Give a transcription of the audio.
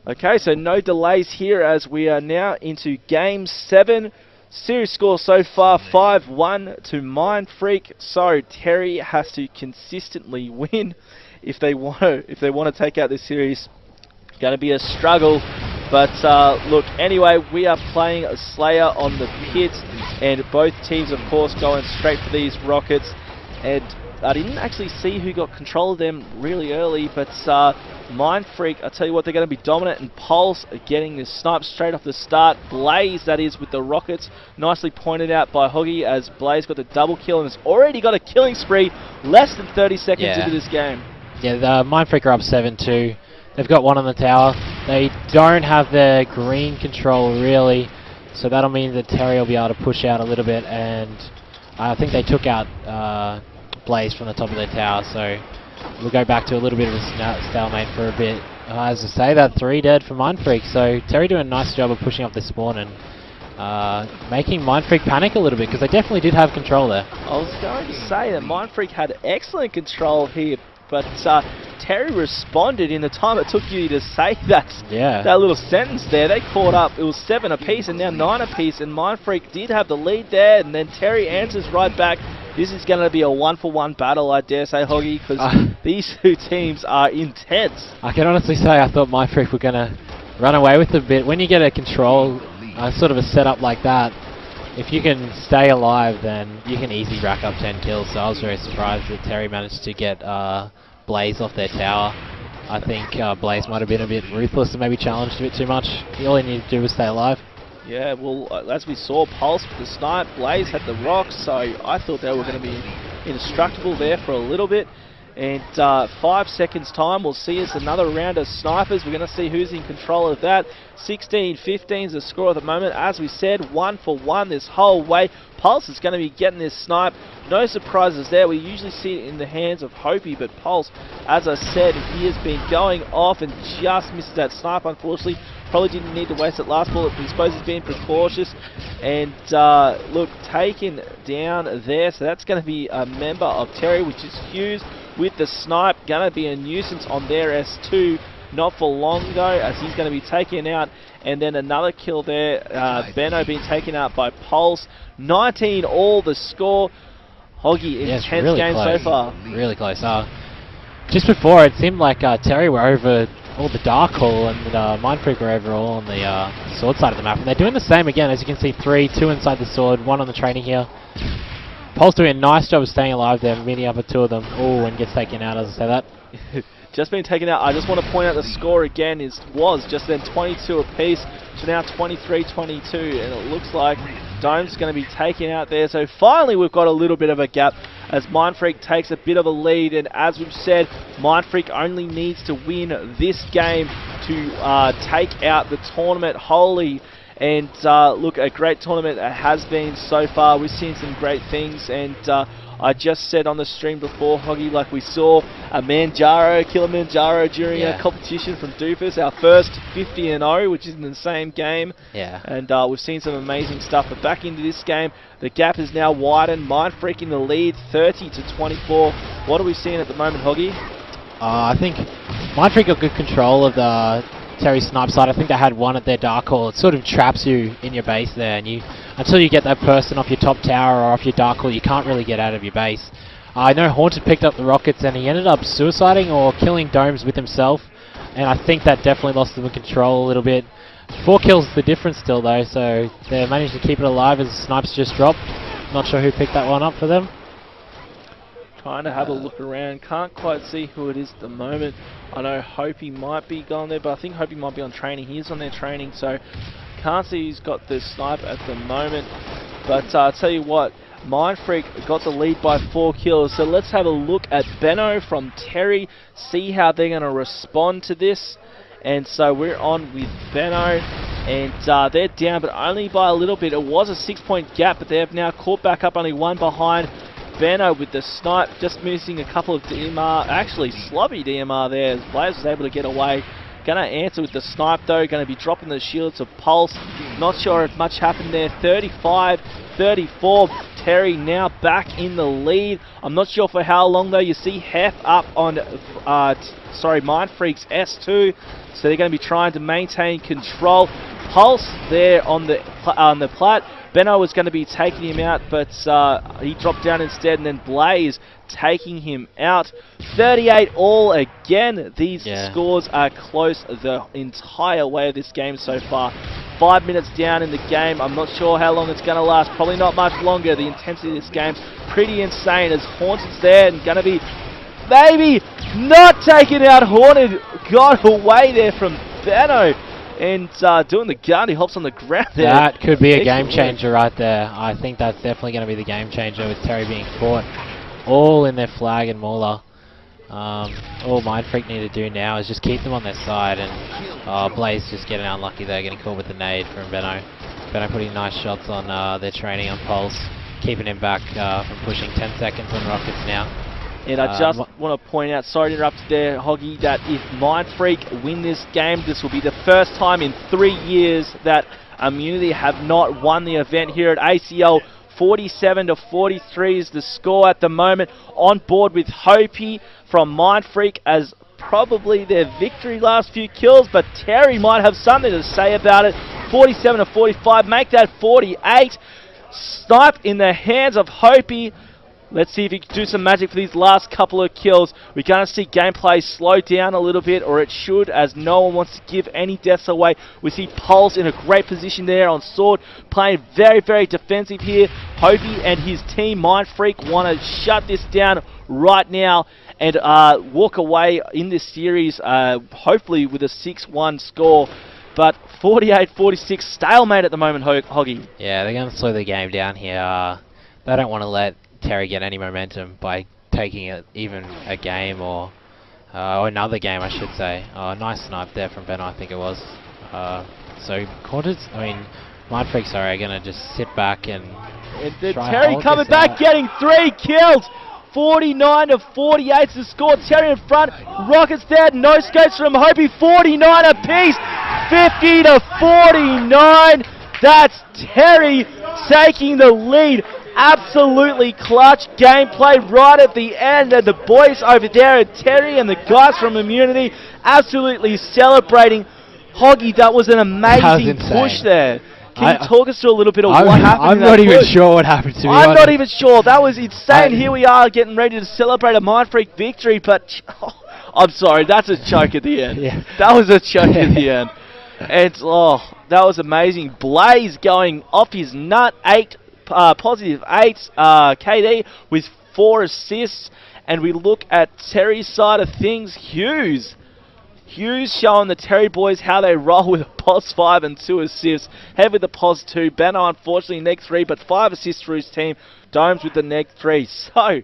Okay, so no delays here as we are now into Game 7. Series score so far 5-1 to Mindfreak. So Terry has to consistently win if they want to take out this series. Going to be a struggle. But look, anyway, we are playing a Slayer on the pit, and both teams, of course, going straight for these rockets. And I didn't actually see who got control of them really early, but Mindfreak, I tell you what, they're going to be dominant, and Pulse are getting this snipe straight off the start. Blaze, that is, with the rockets, nicely pointed out by Hoggy, as Blaze got the double kill and has already got a killing spree less than 30 seconds into this game. Yeah, the Mindfreak are up 7-2. They've got one on the tower. They don't have their green control, really, so that'll mean that Terry will be able to push out a little bit, and I think they took out Blaze from the top of their tower, so we'll go back to a little bit of a stalemate for a bit. As I say, that 3 dead for Mindfreak, so Terry doing a nice job of pushing up the spawn and making Mindfreak panic a little bit, because they definitely did have control there. I was going to say that Mindfreak had excellent control here, but Terry responded in the time it took you to say that little sentence there. They caught up. It was 7 apiece and now 9 apiece, and Mindfreak did have the lead there, and then Terry answers right back. This is going to be a 1-for-1 battle, I dare say, Hoggy, because these two teams are intense. I can honestly say I thought Mindfreak were going to run away with it a bit. When you get a control, sort of a setup like that, if you can stay alive, then you can easily rack up 10 kills. So I was very surprised that Terry managed to get Blaze off their tower. I think Blaze might have been a bit ruthless and maybe challenged a bit too much. All he needed to do was stay alive. Yeah, well, as we saw, Pulse with the snipe, Blaze had the rocks, so I thought they were going to be indestructible there for a little bit. And 5 seconds time, we'll see us another round of snipers. We're going to see who's in control of that. 16-15 is the score at the moment. As we said, 1-for-1 this whole way. Pulse is going to be getting this snipe. No surprises there. We usually see it in the hands of Hopi, but Pulse, as I said, he has been going off and just misses that snipe, unfortunately. Probably didn't need to waste that last bullet, but I suppose he's being precautious. And look, taken down there. So that's going to be a member of Terry, which is Hughes with the snipe. Going to be a nuisance on their S2 not for long ago, as he's going to be taken out. And then another kill there. Benno being taken out by Pulse. 19 all the score. Hoggy, intense really game close. so far. Really close. Just before, it seemed like Terry were over all the Dark Hall, and Mindfreak were overall on the sword side of the map. And they're doing the same again, as you can see, 3, 2 inside the sword, 1 on the training here. Pulse doing a nice job of staying alive there, meeting up with 2 of them. Oh, and gets taken out as I say that. Just been taken out. I just want to point out the score again was just then 22 apiece, so now 23-22, and it looks like Dome's going to be taken out there. So finally we've got a little bit of a gap as Mindfreak takes a bit of a lead, and as we've said, Mindfreak only needs to win this game to take out the tournament wholly. And look, a great tournament it has been so far. We've seen some great things, and I just said on the stream before, Hoggy, like we saw a Kilimanjaro during a competition from Doofus, our first 50-0, which is in the same game. Yeah. And we've seen some amazing stuff. But back into this game, the gap is now widened. Mindfreak in the lead, 30-24. What are we seeing at the moment, Hoggy? I think Mindfreak got good control of the Terry snipe side. I think they had 1 at their Dark Hall. It sort of traps you in your base there, and until you get that person off your top tower or off your Dark Hall, you can't really get out of your base. I know Haunted picked up the rockets, and he ended up suiciding or killing Domes with himself, and I think that definitely lost them control a little bit. 4 kills is the difference still though, so they managed to keep it alive as the snipes just dropped. Not sure who picked that one up for them. Trying to have a look around, can't quite see who it is at the moment. I know Hopi might be gone there, but I think Hopi might be on training. He is on their training, so can't see who's got the snipe at the moment. But I'll tell you what, Mindfreak got the lead by 4 kills, so let's have a look at Benno from Terry, see how they're going to respond to this. And so we're on with Benno, and they're down, but only by a little bit. It was a 6-point gap, but they have now caught back up, only 1 behind. Benno with the snipe, just missing a couple of DMR, actually slobby DMR there, as Blaze was able to get away. Going to answer with the snipe though, going to be dropping the shields of Pulse. Not sure if much happened there. 35-34. Terry now back in the lead. I'm not sure for how long though. You see Hef up on, Mindfreak's S2. So they're going to be trying to maintain control. Pulse there on the plat. Benno was going to be taking him out, but he dropped down instead, and then Blaze taking him out. 38 all again. These scores are close the entire way of this game so far. 5 minutes down in the game. I'm not sure how long it's going to last. Probably not much longer. The intensity of this game's pretty insane as Haunted's there and going to be maybe not taking out Haunted. Got away there from Benno. And doing the gun, he hops on the ground there. That could be a game changer right there. I think that's definitely going to be the game changer with Terry being caught all in their flag and mauler. All Mindfreak need to do now is just keep them on their side, and Blaze just getting unlucky there, getting caught with the nade from Benno. Benno putting nice shots on their training on Pulse, keeping him back from pushing 10 seconds on Rockets now. And I just want to point out, sorry to interrupt there, Hoggy, that if Mindfreak win this game, this will be the first time in 3 years that Immunity have not won the event here at ACL. 47-43 is the score at the moment. On board with Hopi from Mindfreak as probably their victory last few kills, but Terry might have something to say about it. 47-45, make that 48. Snipe in the hands of Hopi. Let's see if he can do some magic for these last couple of kills. We're going to see gameplay slow down a little bit, or it should, as no one wants to give any deaths away. We see Pulse in a great position there on Sword, playing very, very defensive here. Hopi and his team, Mindfreak, want to shut this down right now and walk away in this series, hopefully with a 6-1 score. But 48-46, stalemate at the moment, Hoggy. Yeah, they're going to slow the game down here. They don't want to let Terry get any momentum by taking it even a game or another game, I should say. Nice snipe there from Benno, I think it was. So Mindfreak, sorry, are going to just sit back and Terry coming back, getting 3 kills. 49-48 is the score. Terry in front. Rockets there. No scopes from Hopi. 49 apiece. 50-49. That's Terry taking the lead. Absolutely clutch gameplay right at the end, and the boys over there, Terry and the guys from Immunity, absolutely celebrating. Hoggy, that was an amazing push there. Can you talk us through a little bit of what happened? I'm not even sure what happened to me. I'm not even sure. That was insane. Here we are getting ready to celebrate a Mindfreak victory, but I'm sorry, that's a choke at the end. Yeah. That was a choke at the end. And that was amazing. Blaze going off his nut, positive 8 KD with 4 assists, and we look at Terry's side of things. Hughes showing the Terry boys how they roll with a pos 5 and 2 assists. Head with the pos 2. Benno unfortunately neg 3, but 5 assists for his team. Domes with the neg 3. So